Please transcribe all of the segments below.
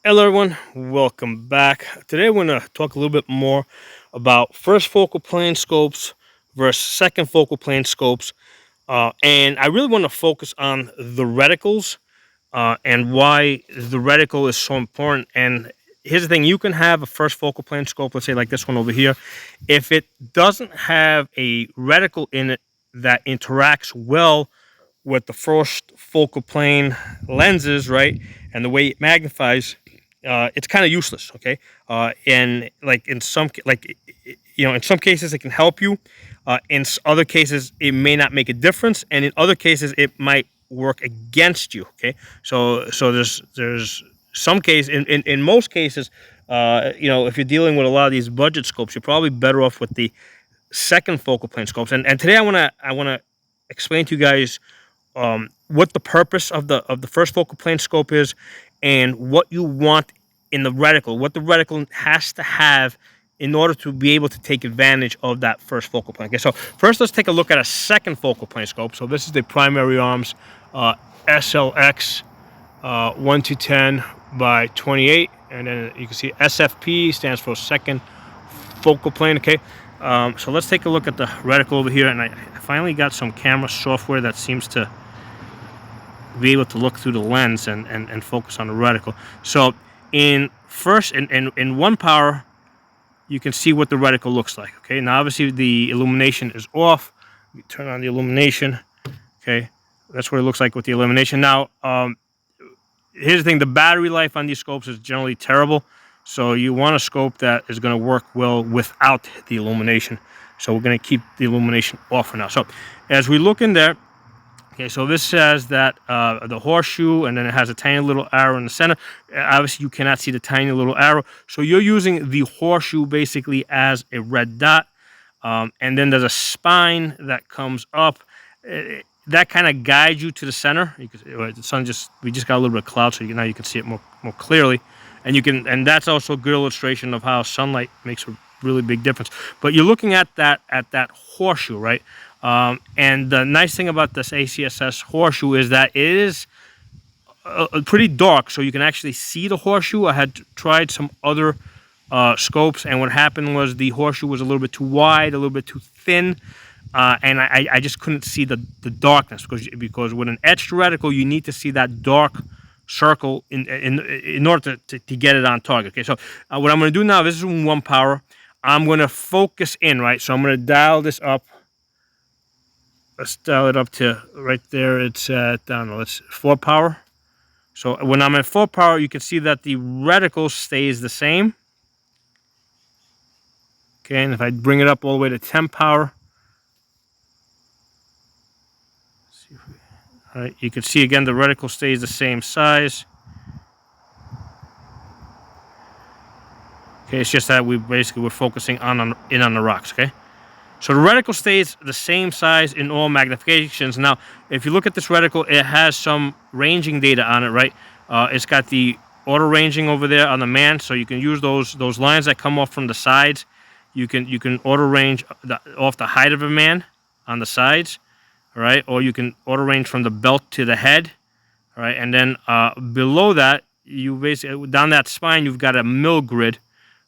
Hello everyone, welcome back. Today we're going to talk a little bit more about first focal plane scopes versus second focal plane scopes. And I really want to focus on the reticles and why the reticle is so important. And here's the thing, you can have a first focal plane scope, let's say like this one over here. If it doesn't have a reticle in it that interacts well with the first focal plane lenses, right, and the way it magnifies, it's kind of useless. Okay, and like in some in some cases it can help you. In other cases, it may not make a difference, and in other cases, it might work against you. Okay, so there's some case in most cases, if you're dealing with a lot of these budget scopes, you're probably better off with the second focal plane scopes. And today I wanna explain to you guys what the purpose of the first focal plane scope is, and what you want in the reticle, what the reticle has to have in order to be able to take advantage of that first focal plane. Okay, so first let's take a look at a second focal plane scope. So this is the primary arms SLX 1 to 10 by 28, and then you can see SFP stands for second focal plane. Okay, so let's take a look at the reticle over here, and I finally got some camera software that seems to be able to look through the lens and focus on the reticle. So in one power, you can see what the reticle looks like. Okay, now obviously the illumination is off. You turn on the illumination. Okay, that's what it looks like with the illumination. Now, here's the thing: the battery life on these scopes is generally terrible. So you want a scope that is going to work well without the illumination. So we're going to keep the illumination off for now. So as we look in there, okay, so this says that the horseshoe, and then it has a tiny little arrow in the center. Obviously, you cannot see the tiny little arrow. So you're using the horseshoe basically as a red dot. And then there's a spine that comes up. That kind of guides you to the center. The sun we just got a little bit of cloud, so now you can see it more clearly. And that's also a good illustration of how sunlight makes a really big difference. But you're looking at that horseshoe, right? And the nice thing about this ACSS horseshoe is that it is pretty dark, so you can actually see the horseshoe. I had tried some other scopes, and what happened was the horseshoe was a little bit too wide, a little bit too thin, and I just couldn't see the darkness, because with an etched reticle, you need to see that dark circle in order to get it on target. Okay, so what I'm going to do now, this is one power. I'm going to focus in, right? So I'm going to dial this up. Let's dial it up to right there. It's at, I don't know, it's 4 power. So when I'm at 4 power, you can see that the reticle stays the same. Okay, and if I bring it up all the way to 10 power, all right, you can see again the reticle stays the same size. Okay, it's just that we're focusing on the rocks. Okay, so the reticle stays the same size in all magnifications. Now, if you look at this reticle, it has some ranging data on it, right? It's got the auto ranging over there on the man, so you can use those lines that come off from the sides. You can auto range off the height of a man on the sides, all right? Or you can auto range from the belt to the head, all right? And then below that, you basically down that spine, you've got a mill grid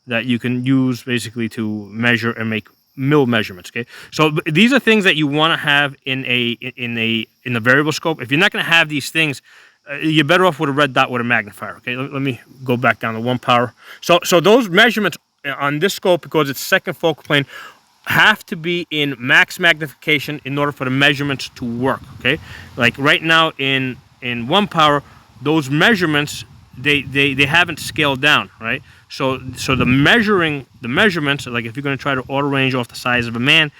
that you can use basically to measure and make mill measurements. Okay, so these are things that you want to have in a variable scope. If you're not going to have these things, you're better off with a red dot with a magnifier. Okay, let me go back down to 1 power. So those measurements on this scope, because it's second focal plane, have to be in max magnification in order for the measurements to work. Okay, like right now in 1 power, those measurements they haven't scaled down, right? So the measurements, like if you're going to try to auto range off the size of a man,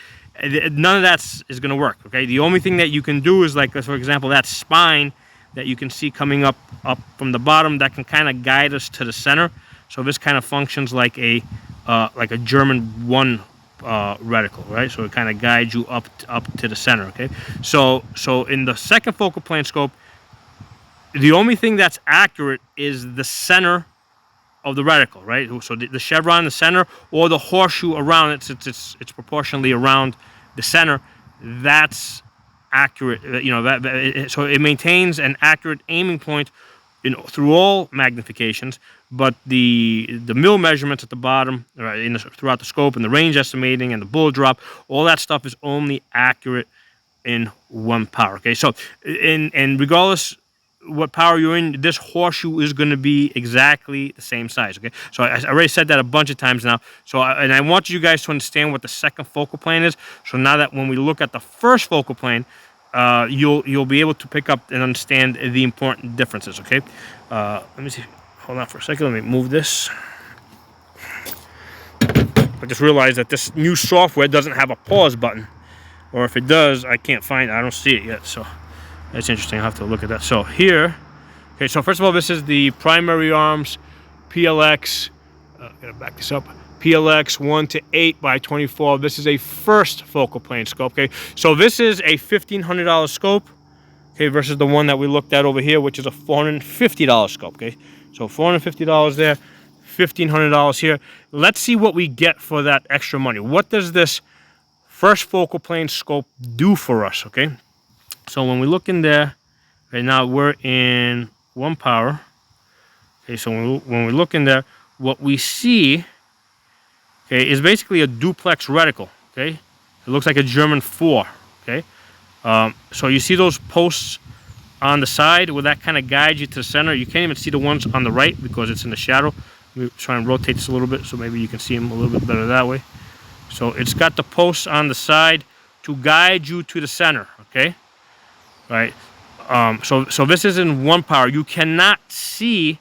none of that is going to work. Okay, the only thing that you can do is, like, for example, that spine that you can see coming up from the bottom, that can kind of guide us to the center. So this kind of functions like a German 1 reticle, right? So it kind of guides you up to the center. Okay, so in the second focal plane scope, the only thing that's accurate is the center of the reticle, right? So the chevron in the center, or the horseshoe around it, since it's proportionally around the center, that's accurate. So it maintains an accurate aiming point through all magnifications, but the mill measurements at the bottom, right, throughout the scope, and the range estimating and the bull drop, all that stuff is only accurate in 1 power. Okay, so and regardless what power you're in, this horseshoe is going to be exactly the same size. Okay, so I already said that a bunch of times now. So I want you guys to understand what the second focal plane is. So now that when we look at the first focal plane, you'll be able to pick up and understand the important differences. Okay, let me see. Hold on for a second. Let me move this. I just realized that this new software doesn't have a pause button, or if it does, I can't find it. I don't see it yet. So that's interesting. I'll have to look at that. So here, okay, so first of all, this is the primary arms PLX. Gotta back this up. PLX 1 to 8 by 24. This is a first focal plane scope. Okay, so this is a $1,500 scope. Okay, versus the one that we looked at over here, which is a $450 scope. Okay, so $450 there, $1,500 here. Let's see what we get for that extra money. What does this first focal plane scope do for us? Okay. So when we look in there, right now we're in 1 power. Okay, so when we look in there, what we see, okay, is basically a duplex reticle. Okay, it looks like a German 4. Okay, so you see those posts on the side where that kind of guides you to the center. You can't even see the ones on the right because it's in the shadow. Let me try and rotate this a little bit so maybe you can see them a little bit better that way. So it's got the posts on the side to guide you to the center. Okay. Right, so this is in 1 power. You cannot see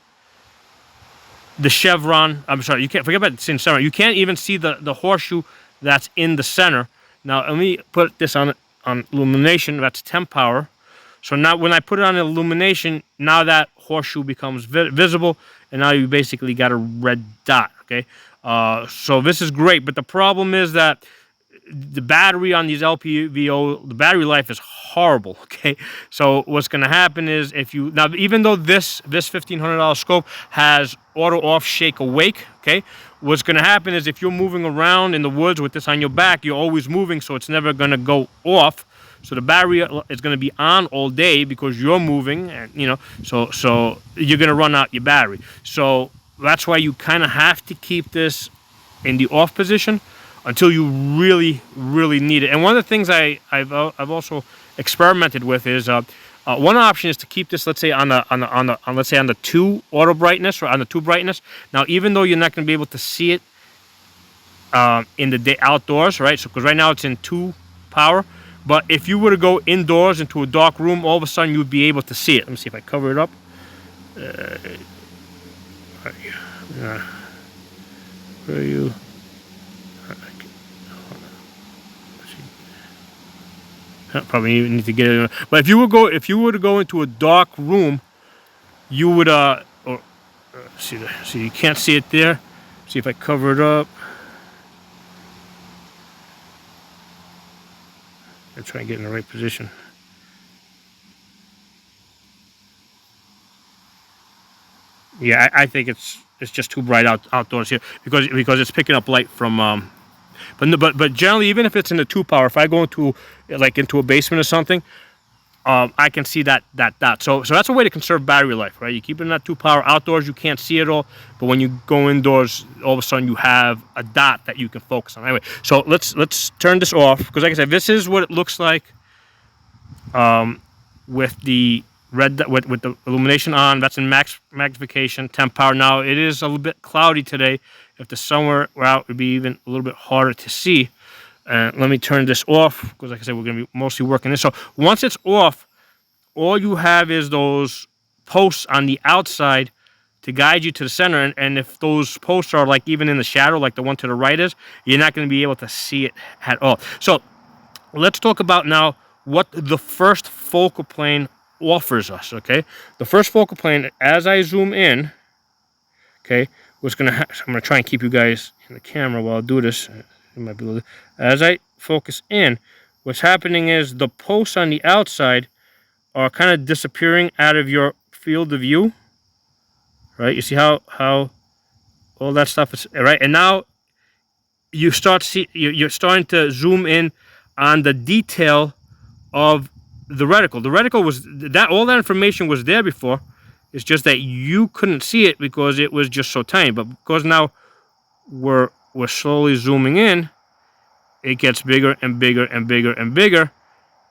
the chevron. I'm sorry, you can't forget about the center. You can't even see the horseshoe that's in the center. Now let me put this on illumination. That's 10 power. So now when I put it on illumination, now that horseshoe becomes visible, and now you basically got a red dot. Okay, so this is great, but the problem is that the battery on these LPVO, the battery life is horrible. Okay, so what's going to happen is if you now, even though this $1,500 scope has auto off, shake, awake, okay, what's going to happen is if you're moving around in the woods with this on your back, you're always moving, so it's never going to go off. So the battery is going to be on all day because you're moving, and so you're going to run out your battery. So that's why you kind of have to keep this in the off position until you really, really need it. And one of the things I've also experimented with is one option is to keep this, let's say on the 2 auto brightness or on the 2 brightness. Now, even though you're not going to be able to see it in the day outdoors, right? So because right now it's in 2 power, but if you were to go indoors into a dark room, all of a sudden you'd be able to see it. Let me see if I cover it up. Where are you? Probably need to get it. But if you were to go into a dark room, you would see you can't see it there. See if I cover it up. I'm trying to get in the right position. Yeah, I think it's just too bright outdoors here because it's picking up light from. But generally, even if it's in the 2 power, if I go into a basement or something, I can see that dot. So that's a way to conserve battery life, right? You keep it in that 2 power. Outdoors, you can't see it all, but when you go indoors, all of a sudden you have a dot that you can focus on. Anyway, so let's turn this off because, like I said, this is what it looks like with the red with the illumination on. That's in max magnification, 10 power. Now it is a little bit cloudy today. If the sun were out, it would be even a little bit harder to see. Let me turn this off because, like I said, we're going to be mostly working this. So once it's off, all you have is those posts on the outside to guide you to the center. And if those posts are like even in the shadow, like the one to the right is, you're not going to be able to see it at all. So let's talk about now what the first focal plane offers us. Okay, the first focal plane, as I zoom in, okay, I'm gonna try and keep you guys in the camera while I do this. It might be a little, as I focus in, what's happening is the posts on the outside are kind of disappearing out of your field of view. Right? You see how all that stuff is right, and now you're starting to zoom in on the detail of the reticle. The reticle was that all that information was there before. It's just that you couldn't see it because it was just so tiny. But because now we're slowly zooming in, it gets bigger and bigger and bigger and bigger.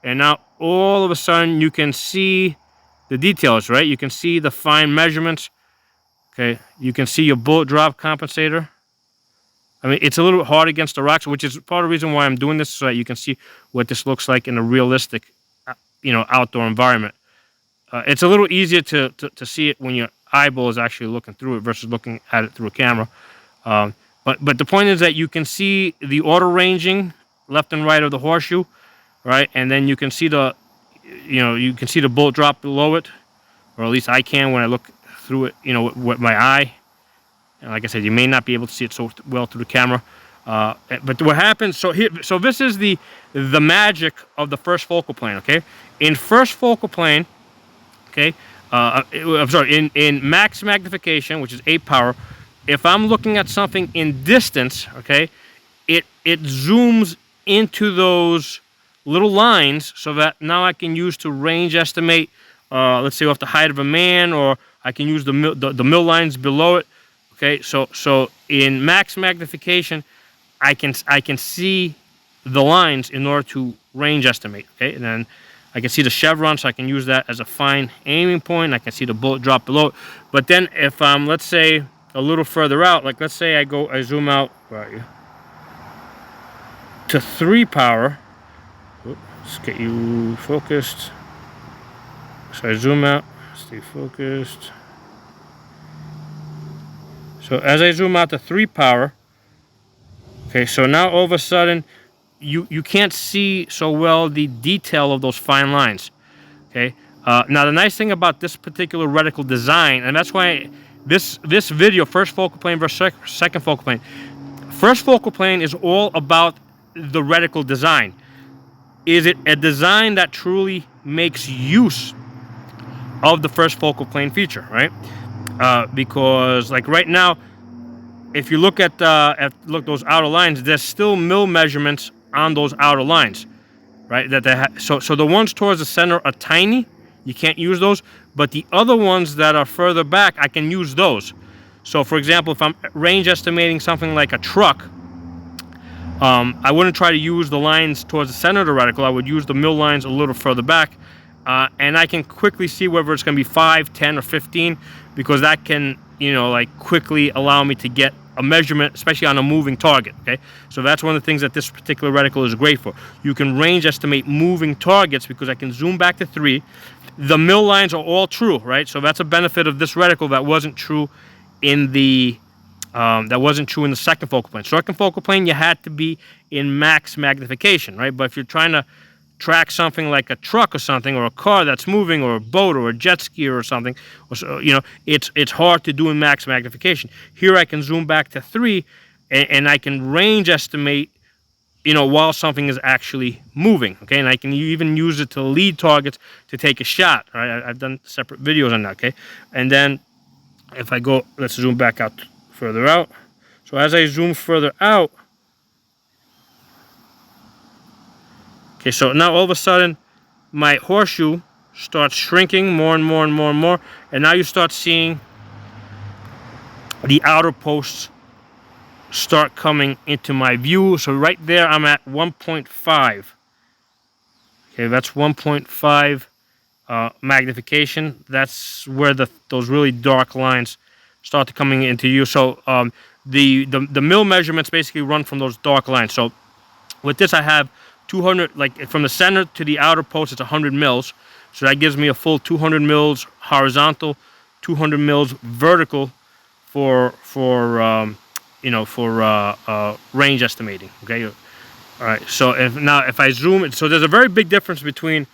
And now all of a sudden you can see the details, right? You can see the fine measurements. Okay, you can see your bullet drop compensator. I mean, it's a little bit hard against the rocks, which is part of the reason why I'm doing this, so that you can see what this looks like in a realistic, outdoor environment. It's a little easier to see it when your eyeball is actually looking through it versus looking at it through a camera. But the point is that you can see the auto ranging left and right of the horseshoe, right? And then you can see the bullet drop below it, or at least I can when I look through it, with my eye. And like I said, you may not be able to see it so well through the camera. But what happens? So this is the magic of the first focal plane. Okay, in first focal plane, okay, I'm sorry, in max magnification, which is 8 power, if I'm looking at something in distance, okay, it zooms into those little lines so that now I can use to range estimate, let's say off the height of a man, or I can use the mill lines below it. Okay, so in max magnification, I can see the lines in order to range estimate. Okay, and then I can see the chevron, so I can use that as a fine aiming point. I can see the bullet drop below it. But then if I'm, let's say, a little further out, like let's say I zoom out to 3 power. Let's get you focused. So I zoom out, stay focused. So as I zoom out to 3 power, okay, so now all of a sudden you can't see so well the detail of those fine lines. Okay. Now the nice thing about this particular reticle design, and that's why this video, first focal plane versus second focal plane. First focal plane is all about the reticle design. Is it a design that truly makes use of the first focal plane feature, right? Because like right now, if you look at those outer lines, there's still mill measurements on those outer lines, right? So the ones towards the center are tiny. You can't use those, but the other ones that are further back, I can use those. So for example, if I'm range estimating something like a truck, I wouldn't try to use the lines towards the center of the reticle. I would use the mill lines a little further back, and I can quickly see whether it's going to be 5, 10, or 15, because that can, quickly allow me to get a measurement, especially on a moving target. Okay, so that's one of the things that this particular reticle is great for. You can range estimate moving targets because I can zoom back to 3. The mill lines are all true, right? So that's a benefit of this reticle that wasn't true in the second focal plane. Second focal plane, you had to be in max magnification, right? But if you're trying to track something like a truck or something, or a car that's moving, or a boat, or a jet skier or something, it's hard to do in max magnification. Here I can zoom back to 3, and I can range estimate, while something is actually moving. Okay, and I can even use it to lead targets to take a shot. Right, I've done separate videos on that. Okay, and then if I go, let's zoom back out further out. So as I zoom further out, okay, so now all of a sudden my horseshoe starts shrinking more and more and more and more, and now you start seeing the outer posts start coming into my view. So right there I'm at 1.5. Okay, that's 1.5 magnification. That's where those really dark lines start coming into you. So the mill measurements basically run from those dark lines. So with this, I have 200, like from the center to the outer post, it's 100 mils. So that gives me a full 200 mils horizontal, 200 mils vertical for range estimating. Okay. All right. So if I zoom it, so there's a very big difference between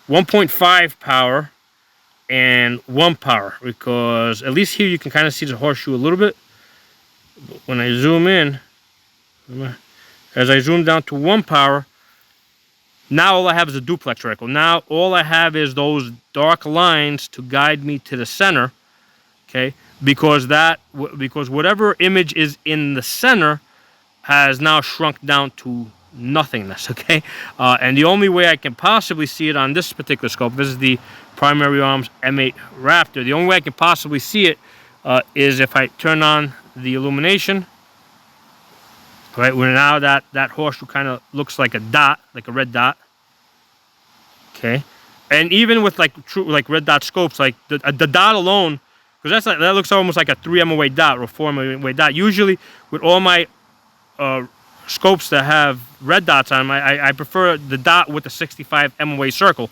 1.5 power and 1 power, because at least here you can kind of see the horseshoe a little bit. But when I zoom in, as I zoom down to 1 power, now all I have is a duplex reticle. Now all I have is those dark lines to guide me to the center. Okay, because whatever image is in the center has now shrunk down to nothingness, okay? And the only way I can possibly see it on this particular scope, this is the Primary Arms M8 Raptor, the only way I can possibly see it is if I turn on the illumination, right? Where now that horseshoe kind of looks like a dot, like a red dot, okay? And even with like true like red dot scopes, like the dot alone, because that looks almost like a 3 MOA dot or 4 MOA dot. Usually with all my scopes that have red dots on them, I prefer the dot with the 65 MOA circle,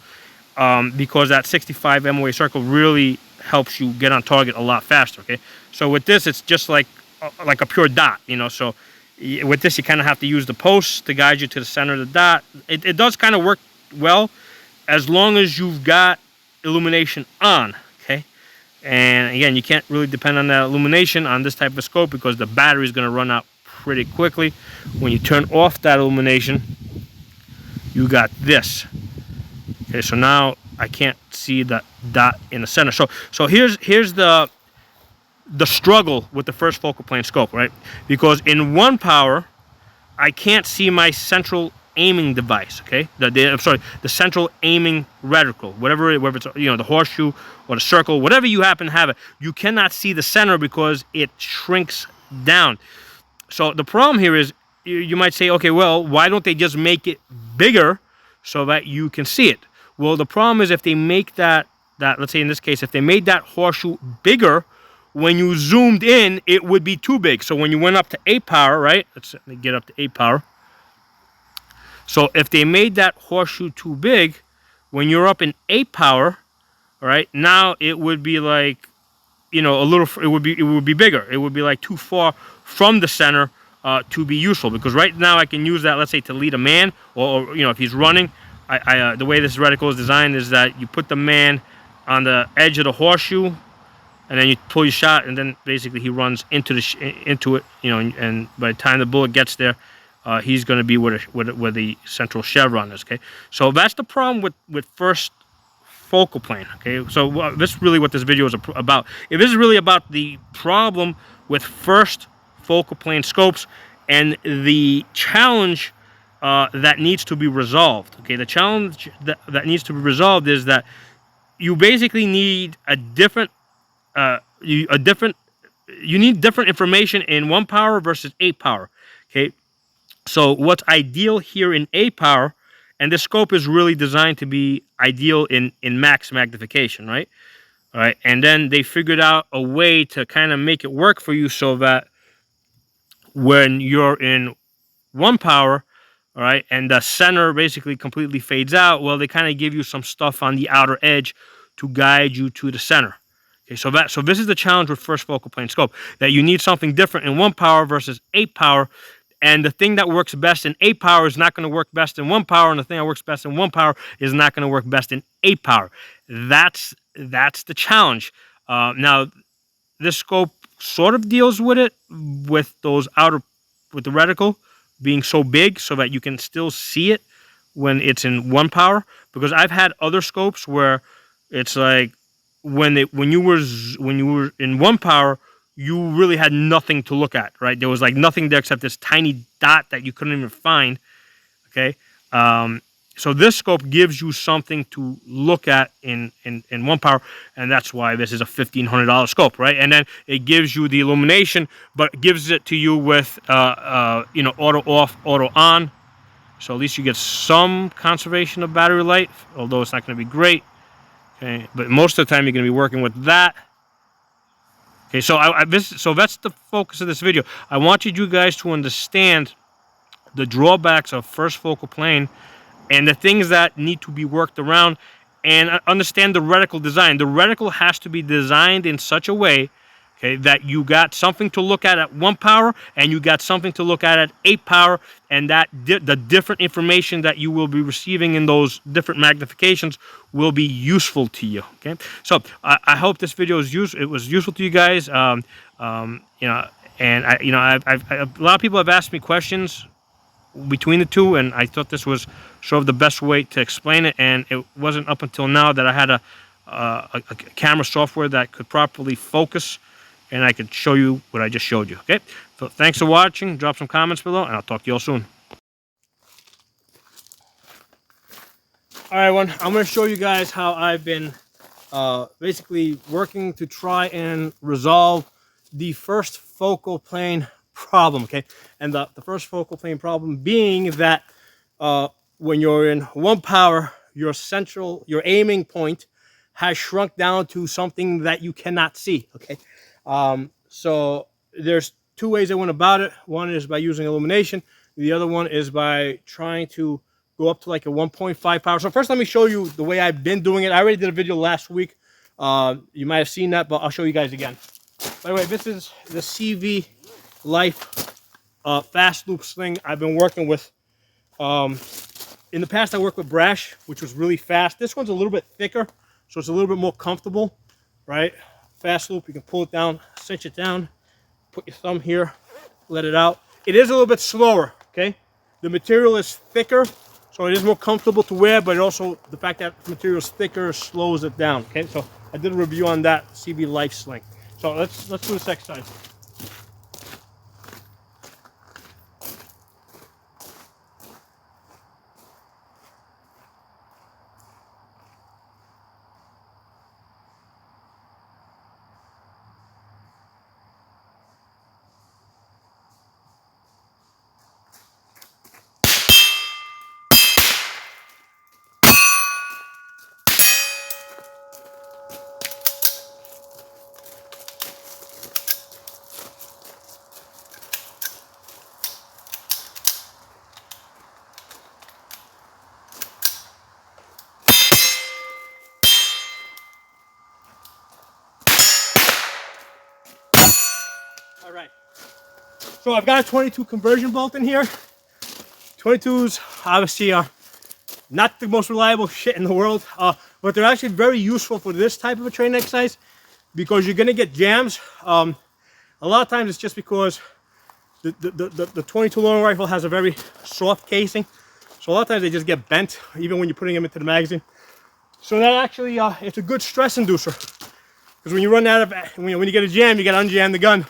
because that 65 MOA circle really helps you get on target a lot faster, okay? So with this, it's just like a pure dot, you know, so with this, you kind of have to use the posts to guide you to the center of the dot. It does kind of work well as long as you've got illumination on, okay? And again, you can't really depend on that illumination on this type of scope because the battery is going to run out pretty quickly. When you turn off that illumination, you got this. Okay, so now I can't see that dot in the center. So here's the struggle with the first focal plane scope, right? Because in 1 power, I can't see my central aiming device, okay? The central aiming reticle, whether it's, you know, the horseshoe or the circle, whatever you happen to have it, you cannot see the center because it shrinks down. So the problem here is, you might say, okay, well, why don't they just make it bigger so that you can see it? Well, the problem is if they make that let's say in this case, if they made that horseshoe bigger, when you zoomed in, it would be too big. So when you went up to 8 power, right? Let's get up to 8 power. So if they made that horseshoe too big, when you're up in 8 power, all right, now it would be like, you know, it would be bigger. It would be like too far from the center to be useful, because right now I can use that, let's say, to lead a man, or you know, if he's running. The way this reticle is designed is that you put the man on the edge of the horseshoe, and then you pull your shot, and then basically he runs into it, you know, and by the time the bullet gets there, he's going to be where the central chevron is. Okay, so that's the problem with first focal plane. Okay, so this is really what this video is about. If this is really about the problem with first focal plane scopes and the challenge that needs to be resolved. Okay, the challenge that needs to be resolved is that you basically need you need different information in 1 power versus 8 power. Okay, so what's ideal here in 8 power, and this scope is really designed to be ideal in max magnification, right? All right, and then they figured out a way to kind of make it work for you so that when you're in 1 power, all right, and the center basically completely fades out, well, they kind of give you some stuff on the outer edge to guide you to the center. Okay, so this is the challenge with first focal plane scope, that you need something different in 1 power versus 8 power, and the thing that works best in 8 power is not going to work best in 1 power, and the thing that works best in 1 power is not going to work best in 8 power. That's the challenge. Now, this scope sort of deals with it with with the reticle being so big so that you can still see it when it's in 1 power, because I've had other scopes where it's like when you were in 1 power, you really had nothing to look at, right? There was like nothing there except this tiny dot that you couldn't even find. Okay, so this scope gives you something to look at in 1 power, and that's why this is a $1,500 scope, right? And then it gives you the illumination, but it gives it to you with you know, auto off, auto on. So at least you get some conservation of battery life, although it's not going to be great. Okay, but most of the time you're going to be working with that. Okay, so so that's the focus of this video. I wanted you guys to understand the drawbacks of first focal plane and the things that need to be worked around, and understand the reticle design. The reticle has to be designed in such a way, okay, that you got something to look at 1 power and you got something to look at 8 power, and that the different information that you will be receiving in those different magnifications will be useful to you. Okay, so I hope this video is it was useful to you guys. You know, and a lot of people have asked me questions between the two, and I thought this was sort of the best way to explain it, and it wasn't up until now that I had a camera software that could properly focus, and I could show you what I just showed you. Okay, so thanks for watching. Drop some comments below, and I'll talk to you all soon. All right, everyone, I'm going to show you guys how I've been basically working to try and resolve the first focal plane problem, okay? And the first focal plane problem being that when you're in 1 power, your aiming point has shrunk down to something that you cannot see, okay? So there's 2 ways I went about it. One is by using illumination. The other one is by trying to go up to like a 1.5 power. So first, let me show you the way I've been doing it. I already did a video last week. You might have seen that, but I'll show you guys again. By the way, this is the CV Life fast loop sling I've been working with. In the past, I worked with Brash, which was really fast. This one's a little bit thicker, so it's a little bit more comfortable, right? Fast loop, you can pull it down, cinch it down, put your thumb here, let it out. It is a little bit slower, okay? The material is thicker, so it is more comfortable to wear, but also the fact that the material is thicker slows it down, okay? So I did a review on that CV Life sling. So let's do this exercise. All right. So I've got a 22 conversion bolt in here. 22s obviously are not the most reliable shit in the world, but they're actually very useful for this type of a training exercise because you're gonna get jams. A lot of times it's just because the 22 long rifle has a very soft casing, so a lot of times they just get bent even when you're putting them into the magazine. So that actually it's a good stress inducer because when you run out of when you get a jam, you got to unjam the gun.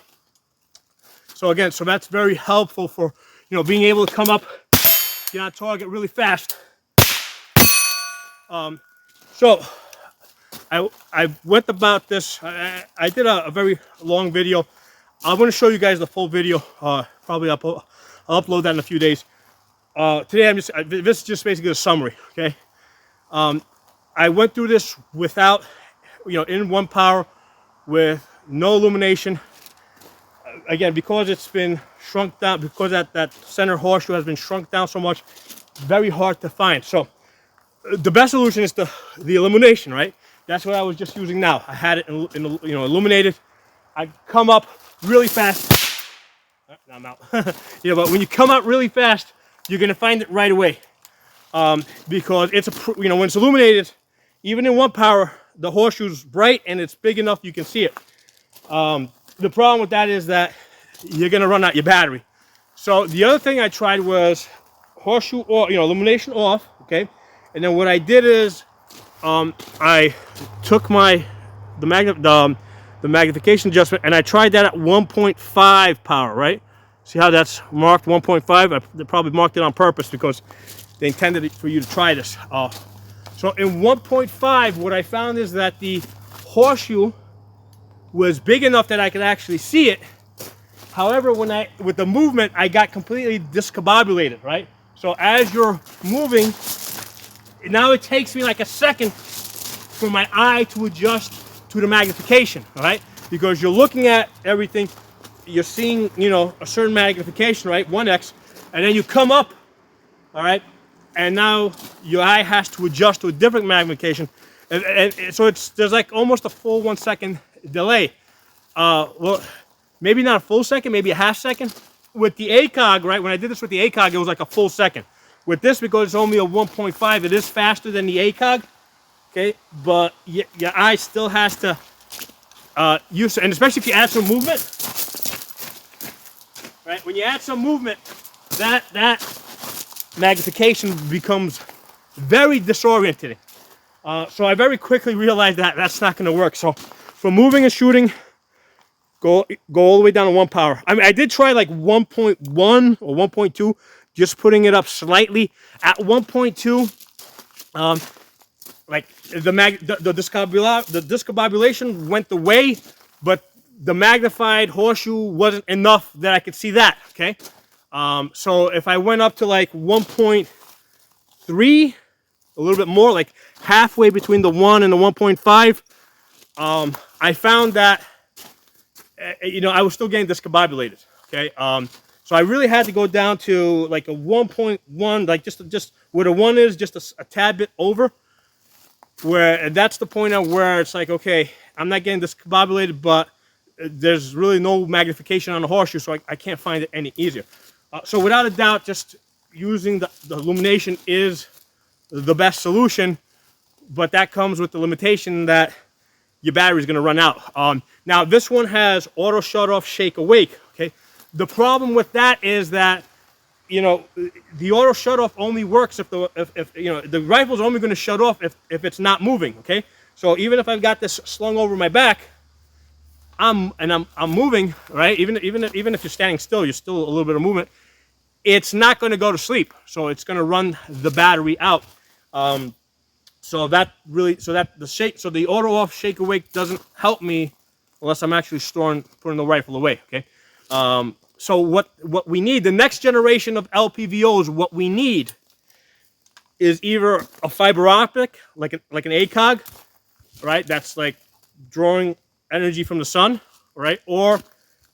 So again, so that's very helpful for being able to come up, get on target really fast. So I went about this. I did a very long video. I'm going to show you guys the full video. Probably I'll upload that in a few days. Today this is just basically a summary. Okay. I went through this without, in 1 power with no illumination. Again, because it's been shrunk down, because that center horseshoe has been shrunk down so much, very hard to find. So the best solution is the illumination, right? That's what I was just using now. I had it illuminated. I come up really fast. Now I'm out. But when you come up really fast, you're gonna find it right away, because it's when it's illuminated, even in 1 power, the horseshoe's bright and it's big enough you can see it. The problem with that is that you're gonna run out your battery. So the other thing I tried was horseshoe or illumination off, okay? And then what I did is I took the magnification adjustment and I tried that at 1.5 power, right? See how that's marked 1.5? They probably marked it on purpose because they intended it for you to try this. So in 1.5, what I found is that the horseshoe was big enough that I could actually see it. However, with the movement, I got completely discombobulated, right? So as you're moving, now it takes me like a second for my eye to adjust to the magnification, all right? Because you're looking at everything, you're seeing, a certain magnification, right? 1x, and then you come up, all right? And now your eye has to adjust to a different magnification. And so there's like almost a full 1 second delay. Well, maybe not a full second, maybe a half second. With the ACOG, right, when I did this with the ACOG, it was like a full second. With this, because it's only a 1.5, it is faster than the ACOG, okay? But your eye still has to use it, and especially if you add some movement, right? When you add some movement, that magnification becomes very disorienting. So I very quickly realized that that's not going to work. So for moving and shooting, go all the way down to 1 power. I mean, I did try like 1.1 or 1.2, just putting it up slightly. At 1.2, Like the discombobulation went away, but the magnified horseshoe wasn't enough that I could see that. Okay, so if I went up to like 1.3, a little bit more, like halfway between the 1 and the 1.5, I found that I was still getting discombobulated. Okay, so I really had to go down to like a 1.1, like just where the 1 is, just a tad bit over. Where that's the point of where it's like, okay, I'm not getting discombobulated, but there's really no magnification on the horseshoe, so I can't find it any easier. So without a doubt, just using the illumination is the best solution, but that comes with the limitation that your battery is going to run out. Now this one has auto shut off, shake awake. Okay, the problem with that is that the auto shut off only works if the rifle's only going to shut off if it's not moving. Okay, so even if I've got this slung over my back, I'm moving, right? Even if you're standing still, you're still a little bit of movement. It's not going to go to sleep, so it's going to run the battery out. So the auto off, shake awake doesn't help me unless I'm actually putting the rifle away. Okay. So what we need, the next generation of LPVOs, what we need is either a fiber optic, like an ACOG, right? That's like drawing energy from the sun, right? Or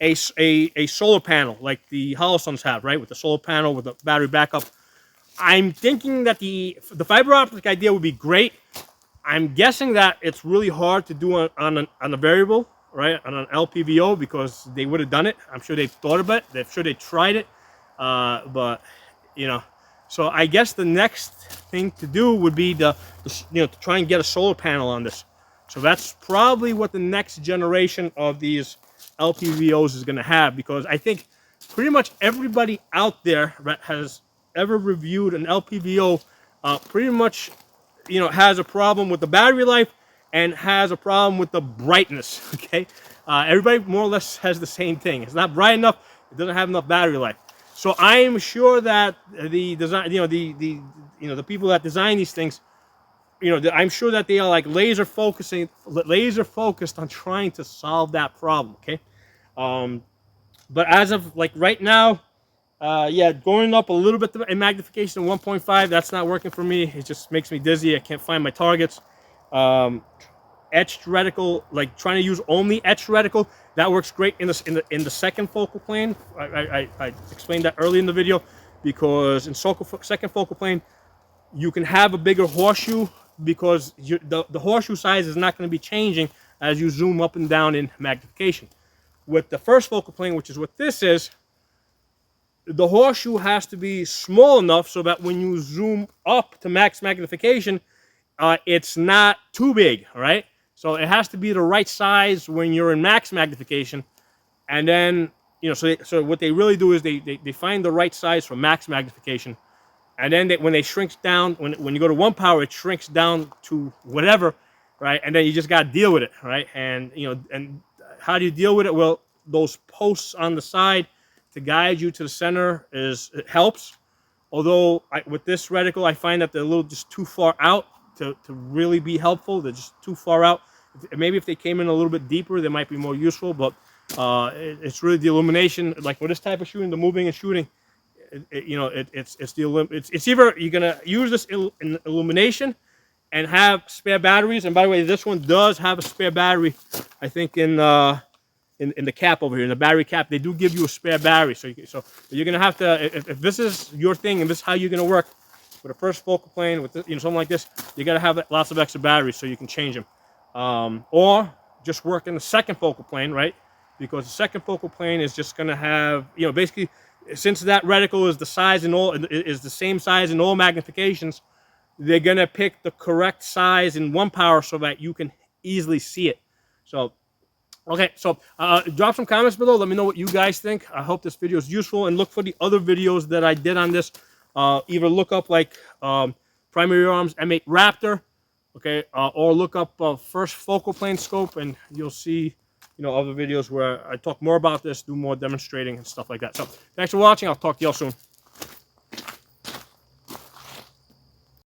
a solar panel, like the Holosuns have, right? With the solar panel with the battery backup. I'm thinking that the fiber optic idea would be great. I'm guessing that it's really hard to do on a variable, right, on an LPVO, because they would have done it. I'm sure they've thought about it. I'm sure they tried it. But so I guess the next thing to do would be to try and get a solar panel on this. So that's probably what the next generation of these LPVOs is going to have, because I think pretty much everybody out there that has ever reviewed an LPVO pretty much has a problem with the battery life and has a problem with the brightness. Okay, everybody more or less has the same thing. It's not bright enough. It doesn't have enough battery life. So I am sure that the design, the people that design these things, I'm sure that they are like laser focused on trying to solve that problem. Okay, but as of like right now, going up a little bit in magnification to 1.5, that's not working for me. It just makes me dizzy. I can't find my targets. Etched reticle, like trying to use only etched reticle, that works great in the second focal plane. I explained that early in the video, because in second focal plane you can have a bigger horseshoe, because the horseshoe size is not going to be changing as you zoom up and down in magnification. With the first focal plane, which is what this is, the horseshoe has to be small enough so that when you zoom up to max magnification, it's not too big, right? So it has to be the right size when you're in max magnification. And then, so what they really do is they find the right size for max magnification. And then when they shrink down, when you go to 1 power, it shrinks down to whatever, right? And then you just got to deal with it, right? And, and how do you deal with it? Well, those posts on the side to guide you to the center it helps. Although with this reticle, I find that they're a little just too far out to really be helpful. They're just too far out. Maybe if they came in a little bit deeper, they might be more useful. But it's really the illumination. Like for this type of shooting, the moving and shooting, it's either you're gonna use this in illumination and have spare batteries. And by the way, this one does have a spare battery. I think in the cap over here, in the battery cap, they do give you a spare battery. So you're gonna have to, if this is your thing and this is how you're gonna work with a first focal plane with this, something like this, you gotta have lots of extra batteries so you can change them, or just work in the second focal plane, right? Because the second focal plane is just gonna have, basically, since that reticle is the same size in all magnifications, they're gonna pick the correct size in 1 power so that you can easily see it. So. Okay, so drop some comments below. Let me know what you guys think. I hope this video is useful, and look for the other videos that I did on this. Either look up like Primary Arms M8 Raptor, okay, or look up first focal plane scope, and you'll see, other videos where I talk more about this, do more demonstrating and stuff like that. So thanks for watching. I'll talk to y'all soon.